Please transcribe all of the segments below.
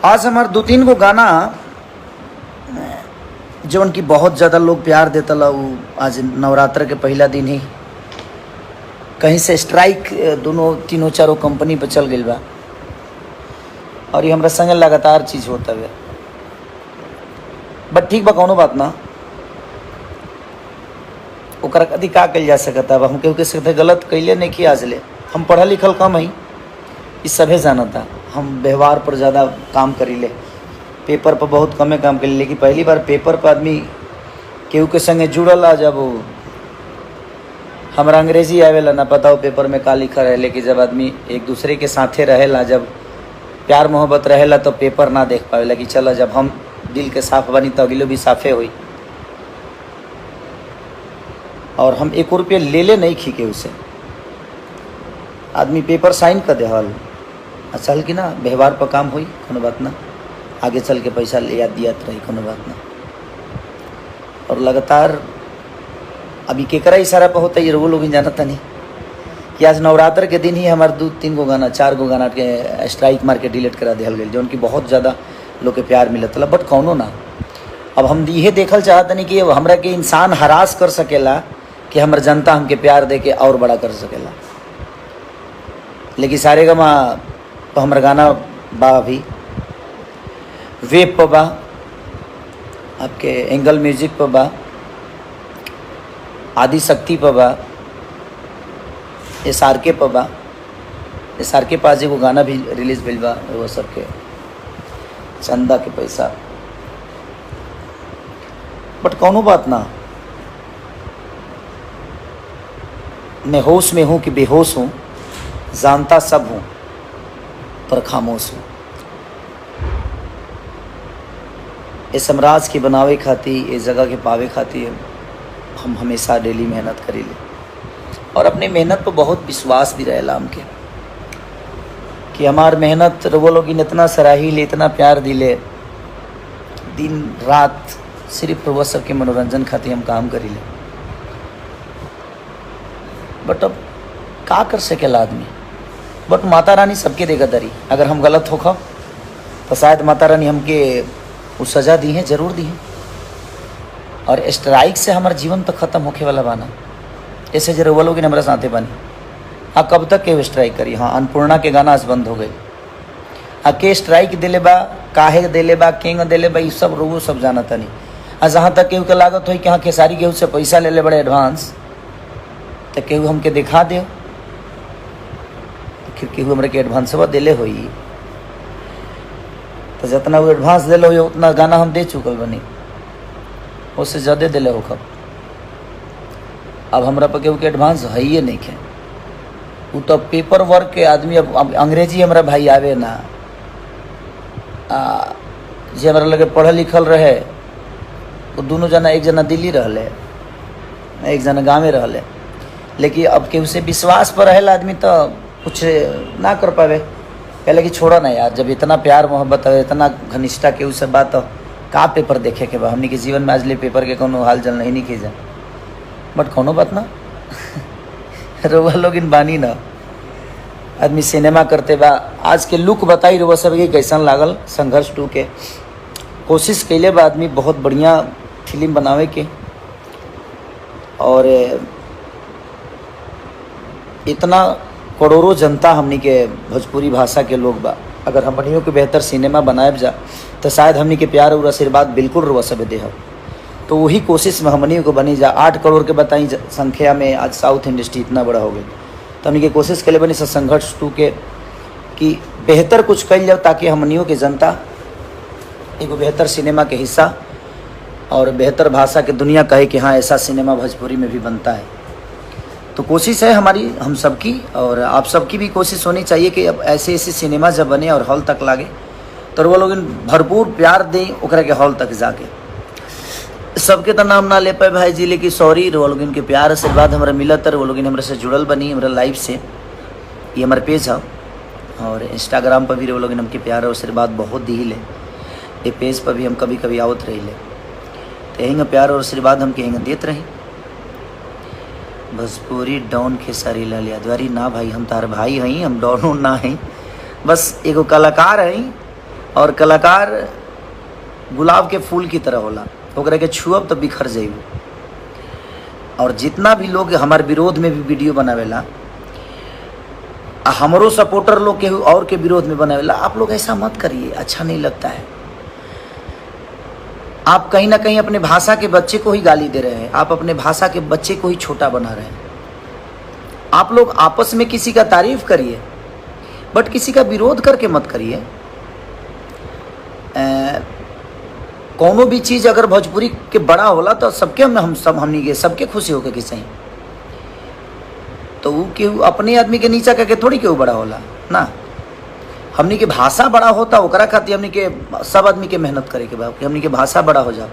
आज हमारे 2-3 गो गाना जो उनकी बहुत ज़्यादा लोग प्यार देता ला, वो आज नवरात्र के पहला दिन ही कहीं से स्ट्राइक दोनों तीनों चारों कंपनी पर चल गई बा और ये हमारा संग लगातार चीज़ होता है। बट ठीक बा, कौनो बात ना, ओकरा कदी का कल जा सकता। अब हम केहू के सकते गलत कैले नहीं कि आज ले हम पढ़ल लिखल कम है, इस सभे जानता। हम व्यवहार पर ज़्यादा काम करीले, पेपर पर बहुत कमे काम करी। लेकिन पहली बार पेपर पर आदमी केहू के संगे जुड़ल आ, जब हमारा अंग्रेजी आवेला ना पता हो पेपर में का लिखा रहे। लेकिन जब आदमी एक दूसरे के साथे रहेला, जब प्यार मोहब्बत रहेला तो पेपर ना देख पावेला कि चलो जब हम दिल के साफ बनी तो अगलो भी साफे हुई। और हम 1 रुपये ले नहीं खींचे उसे, आदमी पेपर साइन कर दे हल चल कि ना व्यवहार पर काम हुई, कोनो बात ना, आगे चल के पैसा ले याद दिया रही, कोनो बात ना। और लगातार अभी केकरा इशारा पर होता है, वो लोग जानता नहीं कि आज नवरात्र के दिन ही हमारे 2-3 गो गाना 4 गो गाना के स्ट्राइक मार के डिलीट करा दिया गई, जो उनकी बहुत ज़्यादा लोग के प्यार मिलत। बट कौनो ना, अब हम ये देखल चाहते नहीं कि हमरा के इंसान हरास कर सकेला कि हमर जनता हमके प्यार दे के और बड़ा कर सकेला। लेकिन सारे गमा तो हमारा गाना बा अभी वेब पर बा, आपके एंगल म्यूजिक पर बा, आदि शक्ति पर बा, SRK पर बा। SRK पास एगो गाना भी रिलीज भइल बा, वो सबके चंदा के पैसा। बट कौनो बात ना, मैं होश में हूँ कि बेहोश हूँ, जानता सब हूँ पर खामोश हूँ। इस साम्राज्य के बनावे खातिर, इस जगह के पावे खातिर हम हमेशा डेली मेहनत करीले और अपने मेहनत पर बहुत विश्वास भी रहेला हमके कि हमार मेहनत वो लोग इतना सराहीले, इतना प्यार दिले, दिन रात सिर्फ वो सबके मनोरंजन खातिर हम काम करीले। बट अब का कर सकेला आदमी। बट माता रानी सबके देगा दरी, अगर हम गलत होखा तो शायद माता रानी हमके वो सज़ा दी है, ज़रूर दी है। और स्ट्राइक से हमारा जीवन तो ख़त्म होके वाला बाना, ऐसे जरूर वो लोग हमारे साथे बनी। हाँ, कब तक के स्ट्राइक करी। हाँ, अन्नपूर्णा के गाना आज बंद हो गए। हाँ, के स्ट्राइक दिले बा, काहे दिले बा, केंग दिले बा, ये सब रोगो सब जाना था नहीं। हाँ, जहाँ तक केहू के लागत हो कि हाँ खेसारी केहू से पैसा ले ले बड़े एडवांस, तो केहू हमके दिखा दे, फिर केहू हमारे के एडवांसवा दिले हो, तो जितना वो एडवांस दिले हो उतना गाना हम दे चुकल बनी, उससे ज़्यादा दिले हो कब। अब हमरा पर केहू के एडवांस है ही नहीं है। वो तो पेपर वर्क के आदमी, अब अंग्रेजी हमारा भाई आवे ना, जे हमारा लगे पढ़ल लिखल रहे, वो दोनों जना, एक जना दिल्ली रहले, एक जना गाँव में रहले। लेकिन अब केहू से विश्वास पर रहेला आदमी तो कुछ ना कर पावे, कहले कि छोड़ो ना यार, जब इतना प्यार मोहब्बत है, इतना घनिष्ठता केहू से बात हो, का पेपर देखे के बा। हमने के जीवन में आज ले पेपर के कोनो हाल जल नहीं खींचा। बट कोनो बात ना रोवा लोग इन बानी ना, आदमी सिनेमा करते बा। आज के लुक बताई रोवा सब के कैसन लागल। संघर्ष 2 के कोशिश कैले बा आदमी बहुत बढ़िया फिल्म बनावे के, और इतना करोड़ों जनता हमनी के भोजपुरी भाषा के लोग बा, अगर हमनियों के बेहतर सिनेमा बनाए जा तो शायद हमनी के प्यार और आशीर्वाद बिल्कुल रुआ सब दे। तो वही कोशिश में हमनियों को बनी जा। 8 करोड़ के बताई संख्या में आज साउथ इंडस्ट्री इतना बड़ा हो गई, तो हमनी के कोशिश के लिए बनी संघर्ष 2 के कि बेहतर कुछ कल जाओ, ताकि हमनियों के जनता एक बेहतर सिनेमा के हिस्सा और बेहतर भाषा के दुनिया कहे कि हाँ ऐसा सिनेमा भोजपुरी में भी बनता है। तो कोशिश है हमारी, हम सबकी, और आप सबकी भी कोशिश होनी चाहिए कि अब ऐसे ऐसे सिनेमा जब बने और हॉल तक लागे तो वो लोग भरपूर प्यार दें ओकरा के हॉल तक जाके। सबके तो नाम ना ले पाए भाई जी, लेकिन सॉरी, वो लोग इनके प्यार आशीर्वाद हमारा मिलत है, वो लोग हमारे से जुड़ल बनी हमारा लाइफ से। ये हमारे पेज है और इंस्टाग्राम पर भी वो लोग हमके प्यार और आशीर्वाद बहुत दी ले। ये पेज पर भी हम कभी कभी आवत रही ले, तो यही प्यार और आशीर्वाद हम कहेंगे देते रही। भोजपुरी डॉन खेसारी लाल यादवारी ना भाई, हम तार भाई हई, हम डॉन ना हई, बस एगो कलाकार हई और कलाकार गुलाब के फूल की तरह होला, ओकरा के छुअब तो बिखर जाइबो। और जितना भी लोग हमारे विरोध में भी वीडियो बनावेला, हमरो सपोर्टर लोग के और के विरोध में बनावेला, आप लोग ऐसा मत करिए, अच्छा नहीं लगता है। आप कहीं ना कहीं अपने भाषा के बच्चे को ही गाली दे रहे हैं, आप अपने भाषा के बच्चे को ही छोटा बना रहे हैं। आप लोग आपस में किसी का तारीफ करिए, बट किसी का विरोध करके मत करिए। कोनो भी चीज़ अगर भोजपुरी के बड़ा होला तो सबके हमनी के सबके खुशी होके कि सही, तो वो केहू अपने आदमी के नीचा करके थोड़ी केहू बड़ा होला ना। हमनी के भाषा बड़ा होता ओकरा खातिर हमनी के सब आदमी के मेहनत करे के बाद कि हमनी के भाषा बड़ा हो जाओ।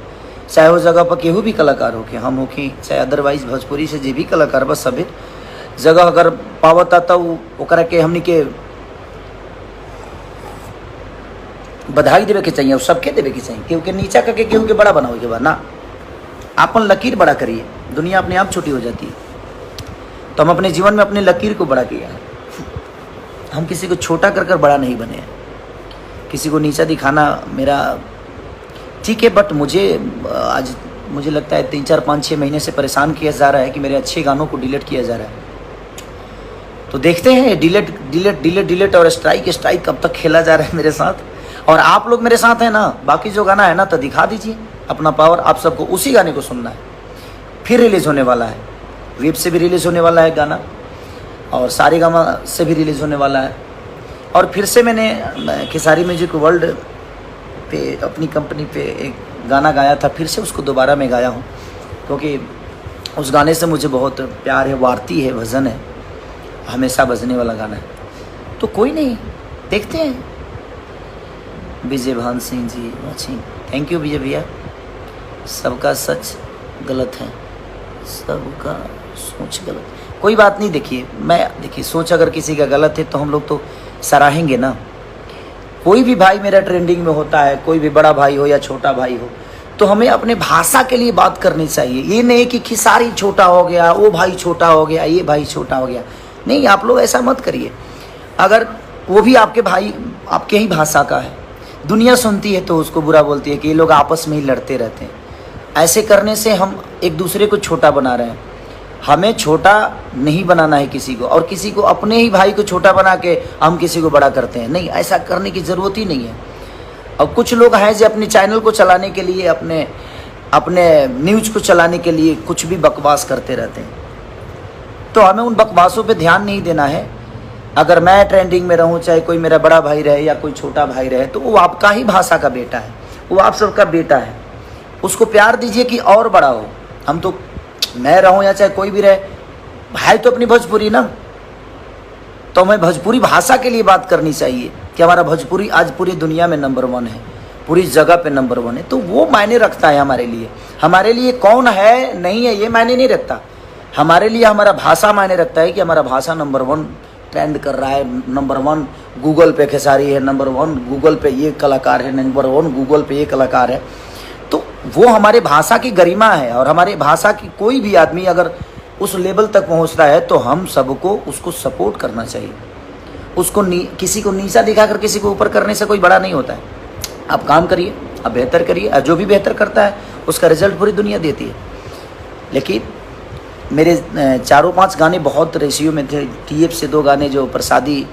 चाहे वो जगह पर केहू भी कलाकार हो के हम हो कि चाहे अदरवाइज भोजपुरी से जे भी कलाकार बस सभी जगह अगर पावता तो ओकरा के हमनी के बधाई देवे के चाहिए और सबके देवे के चाहिए। केहू के नीचा करके केहू के बड़ा बनावे के बाद ना, अपन लकीर बड़ा करिए, दुनिया अपने आप छोटी हो जाती है। तो हम अपने जीवन में अपने लकीर को बड़ा किया है, हम किसी को छोटा कर कर बड़ा नहीं बने हैं। किसी को नीचा दिखाना मेरा ठीक है, बट आज मुझे लगता है 3, 4, 5, 6 महीने से परेशान किया जा रहा है कि मेरे अच्छे गानों को डिलीट किया जा रहा है। तो देखते हैं डिलीट और स्ट्राइक कब तक खेला जा रहा है मेरे साथ। और आप लोग मेरे साथ हैं ना, बाकी जो गाना है ना तो दिखा दीजिए अपना पावर। आप सबको उसी गाने को सुनना है, फिर रिलीज़ होने वाला है, वेब से भी रिलीज़ होने वाला है गाना और सारेगामा से भी रिलीज़ होने वाला है। और फिर से मैंने खेसारी म्यूजिक वर्ल्ड पे अपनी कंपनी पे एक गाना गाया था, फिर से उसको दोबारा मैं गाया हूँ क्योंकि उस गाने से मुझे बहुत प्यार है, वार्ती है, भजन है, हमेशा बजने वाला गाना है। तो कोई नहीं, देखते हैं। विजय भान Singh ji watching, thank you विजय भैया। सबका सच गलत है, सबका सोच गलत, कोई बात नहीं। देखिए सोच अगर किसी का गलत है तो हम लोग तो सराहेंगे ना। कोई भी भाई मेरा ट्रेंडिंग में होता है, कोई भी बड़ा भाई हो या छोटा भाई हो, तो हमें अपने भाषा के लिए बात करनी चाहिए। ये नहीं कि खेसारी छोटा हो गया, वो भाई छोटा हो गया, ये भाई छोटा हो गया, नहीं, आप लोग ऐसा मत करिए। अगर वो भी आपके भाई आपके ही भाषा का है, दुनिया सुनती है तो उसको बुरा बोलती है कि ये लोग आपस में ही लड़ते रहते हैं। ऐसे करने से हम एक दूसरे को छोटा बना रहे हैं। हमें छोटा नहीं बनाना है किसी को, और किसी को अपने ही भाई को छोटा बना के हम किसी को बड़ा करते हैं, नहीं, ऐसा करने की ज़रूरत ही नहीं है। और कुछ लोग हैं जो अपने चैनल को चलाने के लिए, अपने न्यूज़ को चलाने के लिए कुछ भी बकवास करते रहते हैं। तो हमें उन बकवासों पे ध्यान नहीं देना है। अगर मैं ट्रेंडिंग में रहूं, चाहे कोई मेरा बड़ा भाई रहे या कोई छोटा भाई रहे, तो वो आपका ही भाषा का बेटा है, वो आप सबका बेटा है। उसको प्यार दीजिए कि और बड़ा हो। हम तो, मैं रहूं या चाहे कोई भी रहे, भाई तो अपनी भोजपुरी ना, तो हमें भोजपुरी भाषा के लिए बात करनी चाहिए कि हमारा भोजपुरी आज पूरी दुनिया में नंबर 1 है, पूरी जगह पे नंबर 1 है। तो वो मायने रखता है हमारे लिए। हमारे लिए कौन है नहीं है ये मायने नहीं रखता, हमारे लिए हमारा भाषा मायने रखता है कि हमारा भाषा नंबर 1 ट्रेंड कर रहा है, नंबर 1 गूगल पे खेसारी है, नंबर 1 गूगल पे ये कलाकार है, नंबर 1 गूगल पे ये कलाकार है। तो वो हमारे भाषा की गरिमा है। और हमारे भाषा की कोई भी आदमी अगर उस लेवल तक पहुंचता है तो हम सबको उसको सपोर्ट करना चाहिए। उसको किसी को नीचा दिखाकर किसी को ऊपर करने से कोई बड़ा नहीं होता है। आप काम करिए, आप बेहतर करिए, जो भी बेहतर करता है उसका रिजल्ट पूरी दुनिया देती है। लेकिन मेरे 4-5 गाने बहुत रेशियो में थे। TF से 2 गाने, जो प्रसादी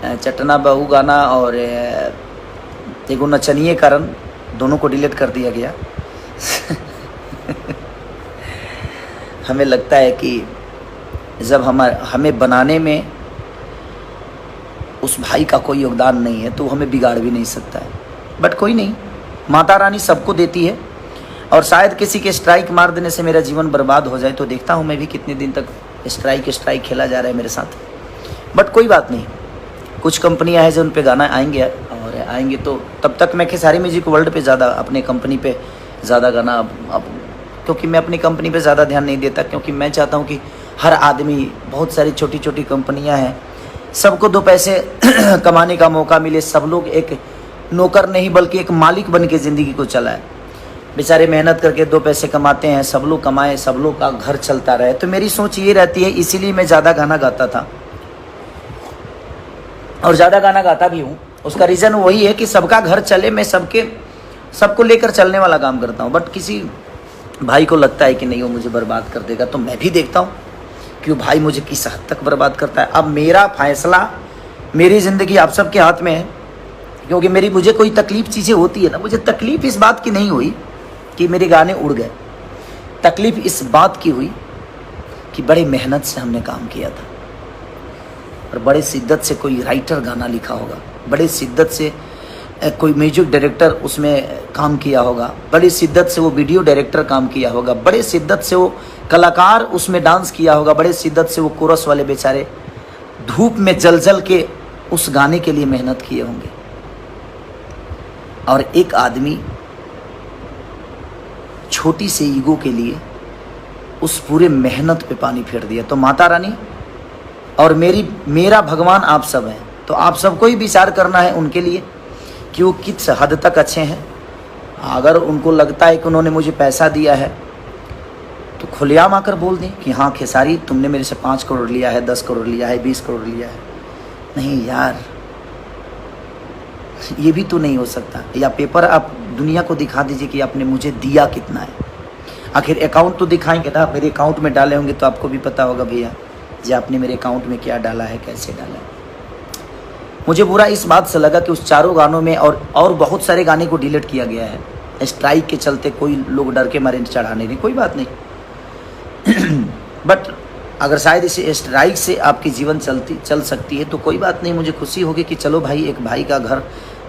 चटना बहू गाना और एगो नचनिए कारण, दोनों को डिलीट कर दिया गया। हमें लगता है कि जब हमें बनाने में उस भाई का कोई योगदान नहीं है तो हमें बिगाड़ भी नहीं सकता है। बट कोई नहीं, माता रानी सबको देती है। और शायद किसी के स्ट्राइक मार देने से मेरा जीवन बर्बाद हो जाए, तो देखता हूँ मैं भी कितने दिन तक स्ट्राइक खेला जा रहा है मेरे साथ। बट कोई बात नहीं, कुछ कंपनियां हैं जो उन पे गाना आएंगे, और आएंगे तो तब तक मैं खेसारी म्यूजिक वर्ल्ड पे ज़्यादा, अपने कंपनी पे ज़्यादा गाना अब क्योंकि मैं अपनी कंपनी पे ज़्यादा ध्यान नहीं देता, क्योंकि मैं चाहता हूँ कि हर आदमी, बहुत सारी छोटी छोटी कंपनियाँ हैं, सबको 2 पैसे कमाने का मौका मिले। सब लोग एक नौकर नहीं बल्कि एक मालिक बन के ज़िंदगी को चलाए। बेचारे मेहनत करके 2 पैसे कमाते हैं, सब लोग कमाएं, सब लोग का घर चलता रहे। तो मेरी सोच ये रहती है, इसीलिए मैं ज़्यादा गाना गाता था और ज़्यादा गाना गाता भी हूँ। उसका रीज़न वही है कि सबका घर चले, मैं सबको लेकर चलने वाला काम करता हूँ। बट किसी भाई को लगता है कि नहीं वो मुझे बर्बाद कर देगा, तो मैं भी देखता हूँ कि वो भाई मुझे किस हद तक बर्बाद करता है। अब मेरा फैसला, मेरी ज़िंदगी आप सबके हाथ में है, क्योंकि मुझे कोई तकलीफ़ चीज़ें होती है ना, मुझे तकलीफ़ इस बात की नहीं हुई कि मेरे गाने उड़ गए, तकलीफ़ इस बात की हुई कि बड़े मेहनत से हमने काम किया था और बड़े शिद्दत से कोई राइटर गाना लिखा होगा, बड़े शिद्दत से कोई म्यूजिक डायरेक्टर उसमें काम किया होगा, बड़ी शिद्दत से वो वीडियो डायरेक्टर काम किया होगा, बड़े शिद्दत से वो कलाकार उसमें डांस किया होगा, बड़े शिद्दत से वो कोरस वाले बेचारे धूप में जल के उस गाने के लिए मेहनत किए होंगे। और एक आदमी छोटी से ईगो के लिए उस पूरे मेहनत पे पानी फेर दिया। तो माता रानी और मेरा भगवान आप सब हैं, तो आप सबको ही विचार करना है उनके लिए कि वो किस हद तक अच्छे हैं। अगर उनको लगता है कि उन्होंने मुझे पैसा दिया है तो खुलेआम आकर बोल दें कि हाँ खेसारी तुमने मेरे से 5 करोड़ लिया है, 10 करोड़ लिया है, 20 करोड़ लिया है। नहीं यार, ये भी तो नहीं हो सकता। या पेपर आप दुनिया को दिखा दीजिए कि आपने मुझे दिया कितना है। आखिर अकाउंट तो दिखाएंगे ना, मेरे अकाउंट में डाले होंगे तो आपको भी पता होगा भैया जी आपने मेरे अकाउंट में क्या डाला है, कैसे डाला है। मुझे बुरा इस बात से लगा कि उस चारों गानों में और बहुत सारे गाने को डिलीट किया गया है स्ट्राइक के चलते। कोई लोग डर के मारे चढ़ाने नहीं, कोई बात नहीं बट अगर शायद इसे स्ट्राइक से आपकी जीवन चल सकती है तो कोई बात नहीं। मुझे खुशी होगी कि चलो भाई एक भाई का घर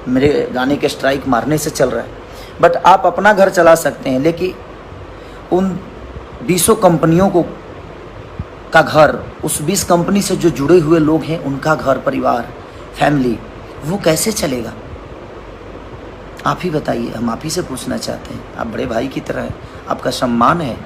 मेरे गाने के स्ट्राइक मारने से चल रहा है। बट आप अपना घर चला सकते हैं, लेकिन उन 20 कंपनियों का घर, उस 20 कंपनी से जो जुड़े हुए लोग हैं उनका घर परिवार फैमिली, वो कैसे चलेगा? आप ही बताइए, हम आप ही से पूछना चाहते हैं। आप बड़े भाई की तरह हैं, आपका सम्मान है।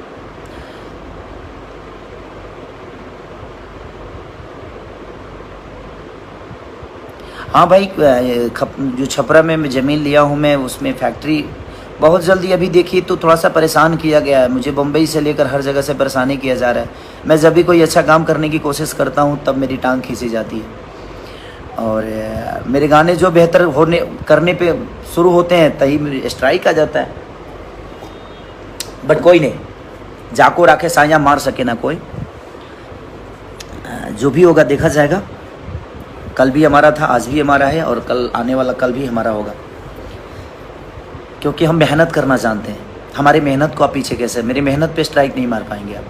हाँ भाई, जो छपरा में ज़मीन लिया हूँ मैं, उसमें फैक्ट्री बहुत जल्दी अभी देखिए तो थोड़ा सा परेशान किया गया है मुझे। बम्बई से लेकर हर जगह से परेशानी किया जा रहा है। मैं जब भी कोई अच्छा काम करने की कोशिश करता हूँ तब मेरी टांग खींची जाती है। और मेरे गाने जो बेहतर करने पे शुरू होते हैं तभी स्ट्राइक आ जाता है। बट कोई नहीं, जाको राखे साया मार सके ना कोई। जो भी होगा देखा जाएगा। कल भी हमारा था, आज भी हमारा है और कल आने वाला कल भी हमारा होगा, क्योंकि हम मेहनत करना जानते हैं। हमारी मेहनत को आप पीछे कैसे, मेरी मेहनत पे स्ट्राइक नहीं मार पाएंगे आप।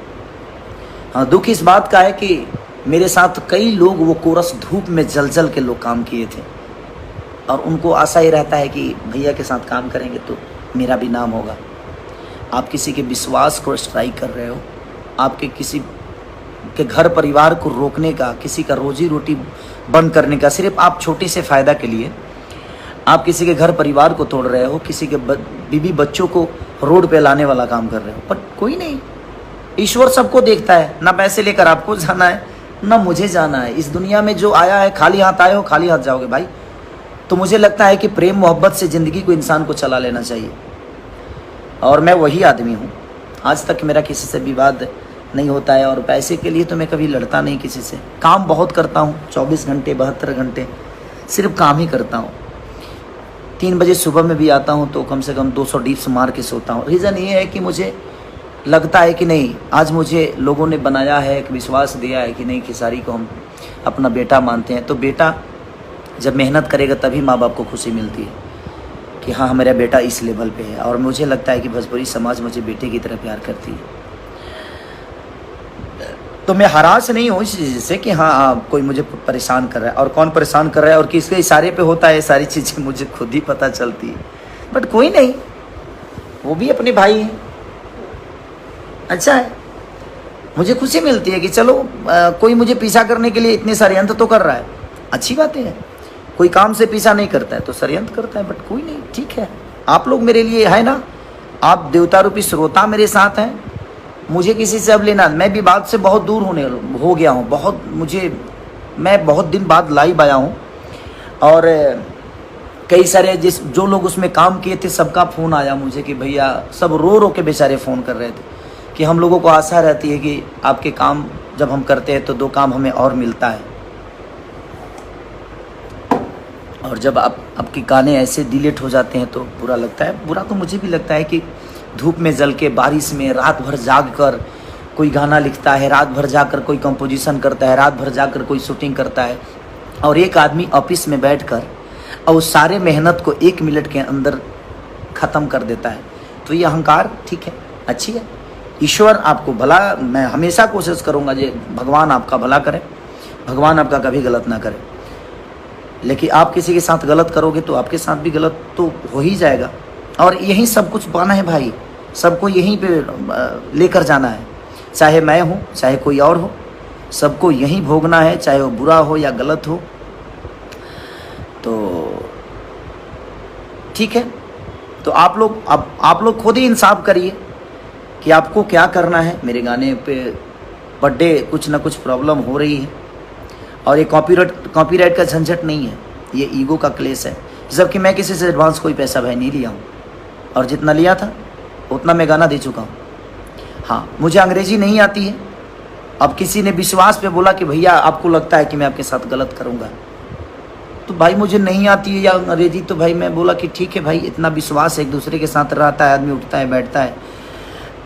हाँ, दुख इस बात का है कि मेरे साथ कई लोग वो कोरस धूप में जल के लोग काम किए थे और उनको आशा ही रहता है कि भैया के साथ काम करेंगे तो मेरा भी नाम होगा। आप किसी के विश्वास को स्ट्राइक कर रहे हो, आपके किसी के घर परिवार को रोकने का, किसी का रोजी रोटी बंद करने का, सिर्फ आप छोटे से फ़ायदा के लिए आप किसी के घर परिवार को तोड़ रहे हो, किसी के बीवी बच्चों को रोड पे लाने वाला काम कर रहे हो। पर कोई नहीं, ईश्वर सबको देखता है। ना पैसे लेकर आपको जाना है ना मुझे जाना है। इस दुनिया में जो आया है खाली हाथ आए हो खाली हाथ जाओगे भाई। तो मुझे लगता है कि प्रेम मोहब्बत से ज़िंदगी को इंसान को चला लेना चाहिए और मैं वही आदमी हूँ। आज तक मेरा किसी से विवाद नहीं होता है और पैसे के लिए तो मैं कभी लड़ता नहीं किसी से। काम बहुत करता हूँ, 24 घंटे 72 घंटे सिर्फ काम ही करता हूँ। 3 बजे सुबह में भी आता हूँ तो कम से कम 200 डिप्स मार के सोता हूँ। रीज़न ये है कि मुझे लगता है कि नहीं, आज मुझे लोगों ने बनाया है, एक विश्वास दिया है कि नहीं खेसारी को हम अपना बेटा मानते हैं। तो बेटा जब मेहनत करेगा तभी माँ बाप को खुशी मिलती है कि हाँ मेरा बेटा इस लेवल पे है। और मुझे लगता है कि भोजपुरी समाज मुझे बेटे की तरह प्यार करती है। तो मैं हरास नहीं हूँ इस चीज़ से कि हाँ कोई मुझे परेशान कर रहा है, और कौन परेशान कर रहा है और किसके इशारे पे होता है, सारी चीज़ें मुझे खुद ही पता चलती है। बट कोई नहीं, वो भी अपने भाई हैं, अच्छा है। मुझे खुशी मिलती है कि चलो कोई मुझे पीछा करने के लिए इतने षड्यंत्र तो कर रहा है, अच्छी बात है। कोई काम से पीछा नहीं करता है तो षड्यंत्र करता है। बट कोई नहीं, ठीक है। आप लोग मेरे लिए है ना, आप देवता रूपी श्रोता मेरे साथ हैं। मुझे किसी से अब लेना, मैं भी बात से बहुत दूर हो गया हूँ। मैं बहुत दिन बाद लाइव आया हूँ और कई सारे जो लोग उसमें काम किए थे सबका फ़ोन आया मुझे कि भैया, सब रो के बेचारे फ़ोन कर रहे थे कि हम लोगों को आशा रहती है कि आपके काम जब हम करते हैं तो 2 काम हमें और मिलता है। और जब आपके गाने ऐसे डिलीट हो जाते हैं तो बुरा लगता है। बुरा तो मुझे भी लगता है कि धूप में जल के, बारिश में रात भर जाग कर कोई गाना लिखता है, रात भर जाकर कोई कंपोजिशन करता है, रात भर जाकर कोई शूटिंग करता है, और एक आदमी ऑफिस में बैठकर और उस सारे मेहनत को 1 मिनट के अंदर ख़त्म कर देता है। तो ये अहंकार ठीक है, अच्छी है। ईश्वर आपको भला, मैं हमेशा कोशिश करूँगा जे भगवान आपका भला करे, भगवान आपका कभी गलत ना करे। लेकिन आप किसी के साथ गलत करोगे तो आपके साथ भी गलत तो हो ही जाएगा। और यही सब कुछ पाना है भाई, सबको यहीं पे लेकर जाना है। चाहे मैं हूँ, चाहे कोई और हो, सबको यहीं भोगना है, चाहे वो बुरा हो या गलत हो। तो ठीक है, तो आप लोग खुद ही इंसाफ करिए कि आपको क्या करना है। मेरे गाने पे बर्थडे कुछ ना कुछ प्रॉब्लम हो रही है, और ये कॉपीराइट का झंझट नहीं है, ये ईगो का क्लेश है। जबकि मैं किसी से एडवांस कोई पैसा भाई नहीं लिया हूँ, और जितना लिया था उतना मैं गाना दे चुका हूँ। हाँ, मुझे अंग्रेजी नहीं आती है। अब किसी ने विश्वास पे बोला कि भैया आपको लगता है कि मैं आपके साथ गलत करूँगा, तो भाई मुझे नहीं आती है या अंग्रेजी, तो भाई मैं बोला कि ठीक है भाई, इतना विश्वास एक दूसरे के साथ रहता है, आदमी उठता है बैठता है,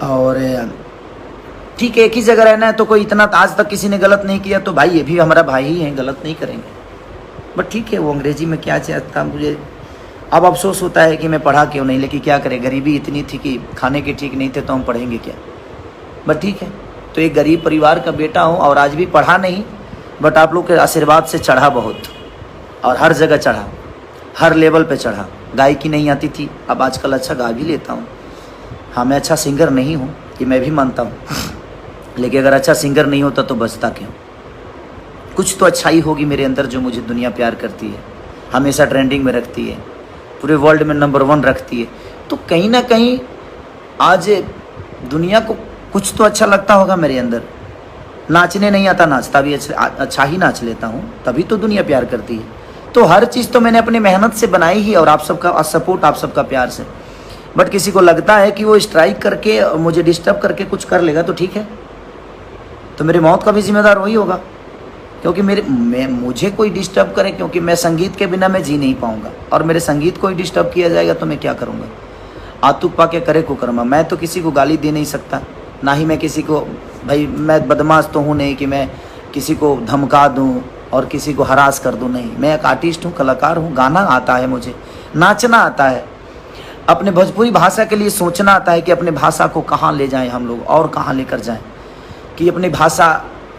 और ठीक है एक ही जगह रहना है, तो कोई इतना आज तक किसी ने गलत नहीं किया, तो भाई ये भी हमारा भाई ही है, गलत नहीं करेंगे। बट ठीक है, वो अंग्रेजी में क्या चाहता, मुझे अब अफसोस होता है कि मैं पढ़ा क्यों नहीं, लेकिन क्या करें, गरीबी इतनी थी कि खाने के ठीक नहीं थे, तो हम पढ़ेंगे क्या। बट ठीक है, तो एक गरीब परिवार का बेटा हूँ, और आज भी पढ़ा नहीं, बट आप लोग के आशीर्वाद से चढ़ा बहुत, और हर जगह चढ़ा, हर लेवल पे चढ़ा। गायकी नहीं आती थी, अब आजकल अच्छा गा भी लेता हूँ। हाँ, मैं अच्छा सिंगर नहीं हूँ, ये मैं भी मानता हूँ, लेकिन अगर अच्छा सिंगर नहीं होता तो बचता क्यों। कुछ तो अच्छाई होगी मेरे अंदर जो मुझे दुनिया प्यार करती है, हमेशा ट्रेंडिंग में रखती है, पूरे वर्ल्ड में नंबर 1 रखती है। तो कहीं ना कहीं आज दुनिया को कुछ तो अच्छा लगता होगा मेरे अंदर। नाचने नहीं आता, नाचता भी अच्छा ही नाच लेता हूँ, तभी तो दुनिया प्यार करती है। तो हर चीज़ तो मैंने अपनी मेहनत से बनाई ही, और आप सबका सपोर्ट, आप सबका प्यार से। बट किसी को लगता है कि वो स्ट्राइक करके मुझे डिस्टर्ब करके कुछ कर लेगा तो ठीक है, तो मेरी मौत का भी जिम्मेदार वही होगा, क्योंकि मुझे कोई डिस्टर्ब करे, क्योंकि मैं संगीत के बिना मैं जी नहीं पाऊंगा, और मेरे संगीत को ही डिस्टर्ब किया जाएगा तो मैं क्या करूंगा। आतुक पा के करे को कर्मा। मैं तो किसी को गाली दे नहीं सकता, ना ही मैं किसी को, भाई मैं बदमाश तो हूँ नहीं कि मैं किसी को धमका दूँ और किसी को हरास कर दूँ, नहीं। मैं एक आर्टिस्ट हूँ, कलाकार हूँ, गाना आता है मुझे, नाचना आता है, अपने भोजपुरी भाषा के लिए सोचना आता है कि अपने भाषा को कहाँ ले जाएं हम लोग, और कहाँ लेकर जाएं, कि अपनी भाषा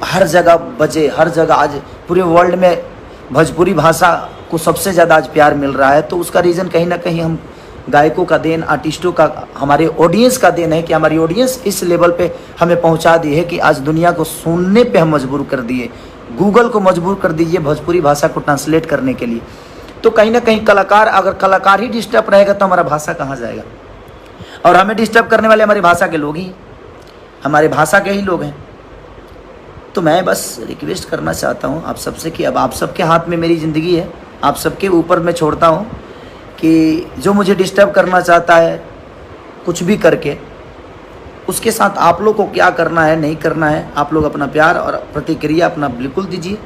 हर जगह बजे, हर जगह। आज पूरे वर्ल्ड में भोजपुरी भाषा को सबसे ज़्यादा आज प्यार मिल रहा है, तो उसका रीज़न कहीं ना कहीं हम गायकों का देन, आर्टिस्टों का, हमारे ऑडियंस का देन है कि हमारी ऑडियंस इस लेवल पे हमें पहुंचा दी है कि आज दुनिया को सुनने पे हम मजबूर कर दिए, गूगल को मजबूर कर दीजिए भोजपुरी भाषा को ट्रांसलेट करने के लिए। तो कहीं ना कहीं कलाकार, अगर कलाकार ही डिस्टर्ब रहेगा तो हमारा भाषा कहाँ जाएगा। और हमें डिस्टर्ब करने वाले हमारी भाषा के लोग ही, हमारे भाषा के ही लोग हैं। तो मैं बस रिक्वेस्ट करना चाहता हूँ आप सबसे कि अब आप सबके हाथ में मेरी ज़िंदगी है, आप सबके ऊपर मैं छोड़ता हूँ कि जो मुझे डिस्टर्ब करना चाहता है कुछ भी करके, उसके साथ आप लोग को क्या करना है नहीं करना है, आप लोग अपना प्यार और प्रतिक्रिया अपना बिल्कुल दीजिए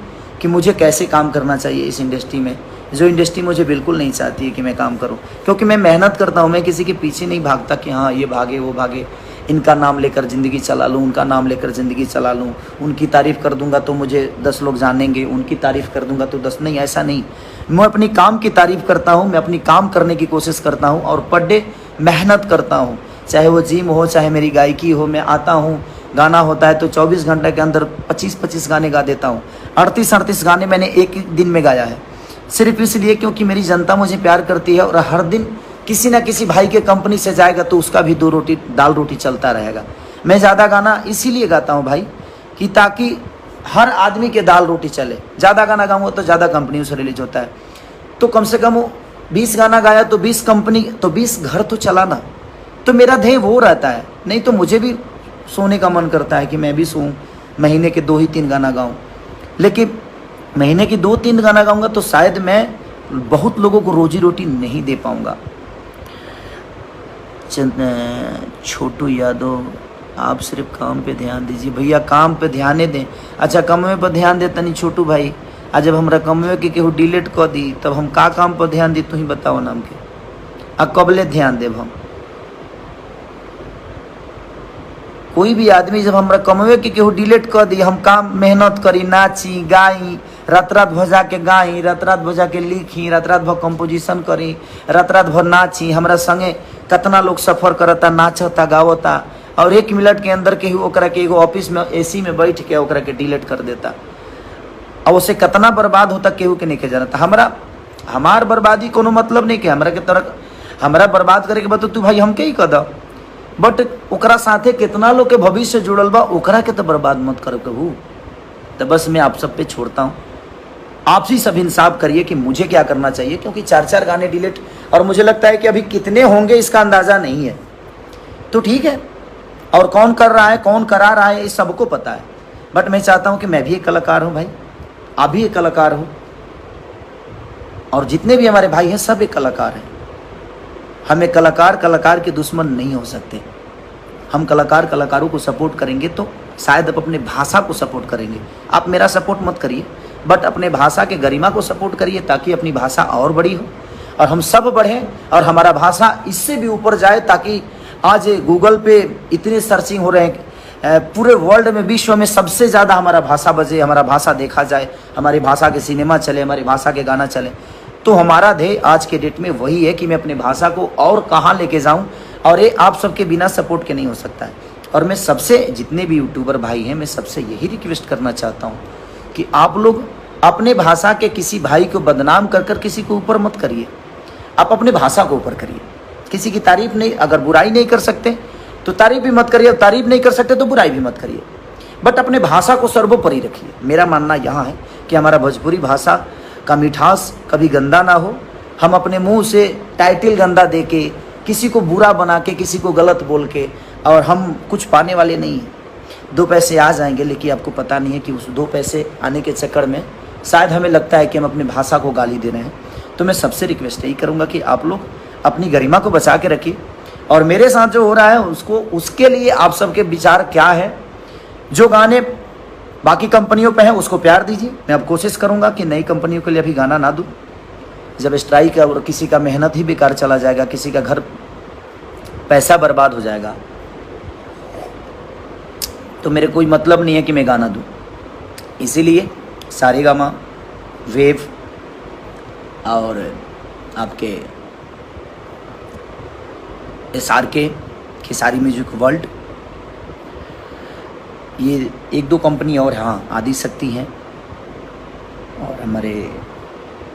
कि मुझे कैसे काम करना चाहिए इस इंडस्ट्री में, जो इंडस्ट्री मुझे बिल्कुल नहीं चाहती है कि मैं काम करूं। क्योंकि मैं मेहनत करता हूं, मैं किसी के पीछे नहीं भागता कि हाँ ये भागे वो भागे, इनका नाम लेकर ज़िंदगी चला लूँ, उनका नाम लेकर ज़िंदगी चला लूँ, उनकी तारीफ़ कर दूंगा तो मुझे 10 लोग जानेंगे, उनकी तारीफ़ कर दूंगा तो 10 नहीं, ऐसा नहीं। मैं अपनी काम की तारीफ़ करता हूँ, मैं अपनी काम करने की कोशिश करता हूँ और पर डे मेहनत करता हूँ, चाहे वो जिम हो, चाहे मेरी गायकी हो। मैं आता हूँ, गाना होता है तो 24 घंटे के अंदर 25-25 गाने गा देता हूँ। 38-38 गाने मैंने एक दिन में गाया है, सिर्फ इसलिए क्योंकि मेरी जनता मुझे प्यार करती है। और हर दिन किसी ना किसी भाई के कंपनी से जाएगा तो उसका भी 2 रोटी दाल रोटी चलता रहेगा। मैं ज़्यादा गाना इसीलिए गाता हूँ भाई कि ताकि हर आदमी के दाल रोटी चले। ज़्यादा गाना गाऊंगा तो ज़्यादा कंपनियों से रिलीज होता है, तो कम से कम वो 20 गाना गाया तो 20 कंपनी, तो 20 घर तो चलाना। तो मेरा ध्येय वो रहता है। नहीं तो मुझे भी सोने का मन करता है कि मैं भी सोऊं, महीने के 2 ही 3 गाना गाऊं, लेकिन महीने की 2-3 गाना गाऊंगा तो शायद मैं बहुत लोगों को रोजी रोटी नहीं दे पाऊंगा। छोटू यादव, आप सिर्फ काम पे ध्यान दीजिए। भैया काम पे ध्यान दें, अच्छा काम पे ध्यान देता नहीं छोटू भाई। आज जब हम रकमवे के केहू डिलीट कर दी तब हम का काम पर ध्यान दी, तू ही बताओ नाम के। आ कबले ध्यान देव हम? कोई भी आदमी जब हमरा कमवे के केहू डिलीट कर दी, हम काम मेहनत करी, नाची गाई, रात रात भर जाके गाई, रात रात भर जाके लिखी, रात रात भर कंपोजिशन करी, रात रात भर नाची, हमरा संगे कितना लोग सफर करता, नाचता, गावता, और 1 मिनट के अंदर केहू ओकरा के एगो ऑफिस में एसी में बैठ के ओकरा के डिलीट कर देता। और उसे कितना बर्बाद होता केहू के नहीं के जानता। हमरा हमार बर्बादी कोनो मतलब नहीं के, हमरा के तरह हमरा बर्बाद करे के बाद तू भाई हमके ही कह द, बट ओकरा साथे कितना लोग के भविष्य जुड़ल बा, ओकरा के तो बर्बाद मत करो कहू। तो बस मैं आप सब पे छोड़ता हूँ, आप ही सब इंसाफ करिए कि मुझे क्या करना चाहिए, क्योंकि 4-4 गाने डिलीट, और मुझे लगता है कि अभी कितने होंगे इसका अंदाज़ा नहीं है। तो ठीक है, और कौन कर रहा है, कौन करा रहा है, ये सबको पता है। बट मैं चाहता हूँ कि मैं भी एक कलाकार हूँ भाई, आप भी एक कलाकार हो, और जितने भी हमारे भाई हैं सब एक कलाकार हैं। हमें कलाकार के दुश्मन नहीं हो सकते। हम कलाकारों को सपोर्ट करेंगे तो शायद आप अपने भाषा को सपोर्ट करेंगे। आप मेरा सपोर्ट मत करिए, बट अपने भाषा के गरिमा को सपोर्ट करिए, ताकि अपनी भाषा और बड़ी हो और हम सब बढ़ें और हमारा भाषा इससे भी ऊपर जाए, ताकि आज गूगल पे इतने सर्चिंग हो रहे हैं, पूरे वर्ल्ड में, विश्व में सबसे ज़्यादा हमारा भाषा बजे, हमारा भाषा देखा जाए, हमारी भाषा के सिनेमा चले, हमारी भाषा के गाना चले। तो हमारा ध्येय आज के डेट में वही है कि मैं अपने भाषा को और कहाँ लेके जाऊँ, और ये आप सबके बिना सपोर्ट के नहीं हो सकता है। और मैं सबसे, जितने भी यूट्यूबर भाई हैं, मैं सबसे यही रिक्वेस्ट करना चाहता हूँ कि आप लोग अपने भाषा के किसी भाई को बदनाम कर कर किसी को ऊपर मत करिए, आप अपने भाषा को ऊपर करिए। किसी की तारीफ नहीं, अगर बुराई नहीं कर सकते तो तारीफ भी मत करिए, तारीफ नहीं कर सकते तो बुराई भी मत करिए, बट अपने भाषा को सर्वोपरि रखिए। मेरा मानना यहाँ है कि हमारा भोजपुरी भाषा का मिठास कभी गंदा ना हो। हम अपने मुंह से टाइटल गंदा दे के, किसी को बुरा बना के, किसी को गलत बोल के, और हम कुछ पाने वाले नहीं हैं। 2 पैसे आ जाएंगे, लेकिन आपको पता नहीं है कि उस 2 पैसे आने के चक्कर में शायद हमें लगता है कि हम अपनी भाषा को गाली दे रहे हैं। तो मैं सबसे रिक्वेस्ट यही करूँगा कि आप लोग अपनी गरिमा को बचा के रखिए, और मेरे साथ जो हो रहा है उसको, उसके लिए आप सबके विचार क्या है। जो गाने बाकी कंपनियों पे हैं उसको प्यार दीजिए। मैं अब कोशिश करूंगा कि नई कंपनियों के लिए अभी गाना ना दूं। जब स्ट्राइक है और किसी का मेहनत ही बेकार चला जाएगा, किसी का घर पैसा बर्बाद हो जाएगा, तो मेरे कोई मतलब नहीं है कि मैं गाना दूं। इसीलिए सारेगामा, वेव और आपके SRK, खेसारी म्यूजिक वर्ल्ड, ये 1-2 कंपनी और, हाँ आदिशक्ति हैं, और हमारे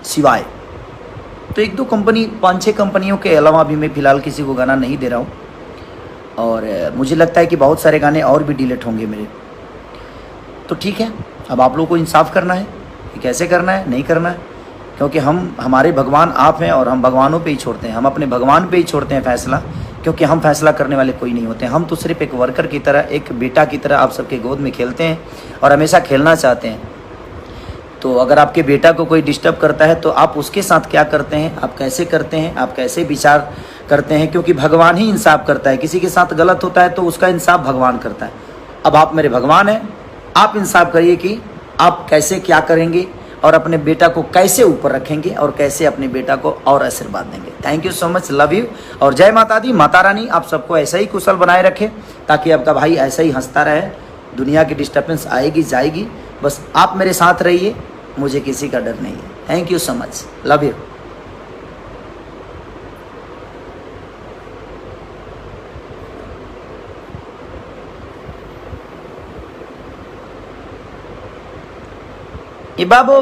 सिवाय तो 1-2 कंपनी, 5-6 कंपनियों के अलावा अभी मैं फ़िलहाल किसी को गाना नहीं दे रहा हूँ। और मुझे लगता है कि बहुत सारे गाने और भी डिलीट होंगे मेरे। तो ठीक है, अब आप लोगों को इंसाफ करना है कि कैसे करना है, नहीं करना है, क्योंकि हमारे भगवान आप हैं और हम भगवानों पे ही छोड़ते हैं, हम अपने भगवान पे ही छोड़ते हैं फैसला, क्योंकि हम फैसला करने वाले कोई नहीं होते हैं। हम तो सिर्फ एक वर्कर की तरह, एक बेटा की तरह आप सबके गोद में खेलते हैं और हमेशा खेलना चाहते हैं। तो अगर आपके बेटा को कोई डिस्टर्ब करता है तो आप उसके साथ क्या करते हैं, आप कैसे करते हैं, आप कैसे विचार करते हैं, क्योंकि भगवान ही इंसाफ करता है। किसी के साथ गलत होता है तो उसका इंसाफ भगवान करता है। अब आप मेरे भगवान हैं, आप इंसाफ करिए कि आप कैसे क्या करेंगे और अपने बेटा को कैसे ऊपर रखेंगे और कैसे अपने बेटा को और आशीर्वाद देंगे। Thank you so much, love you, और जय माता दी। माता रानी आप सबको ऐसा ही कुशल बनाए रखे, ताकि आपका भाई ऐसा ही हंसता रहे। दुनिया की डिस्टर्बेंस आएगी जाएगी, बस आप मेरे साथ रहिए, मुझे किसी का डर नहीं है। Thank you so much, love you. A Babu.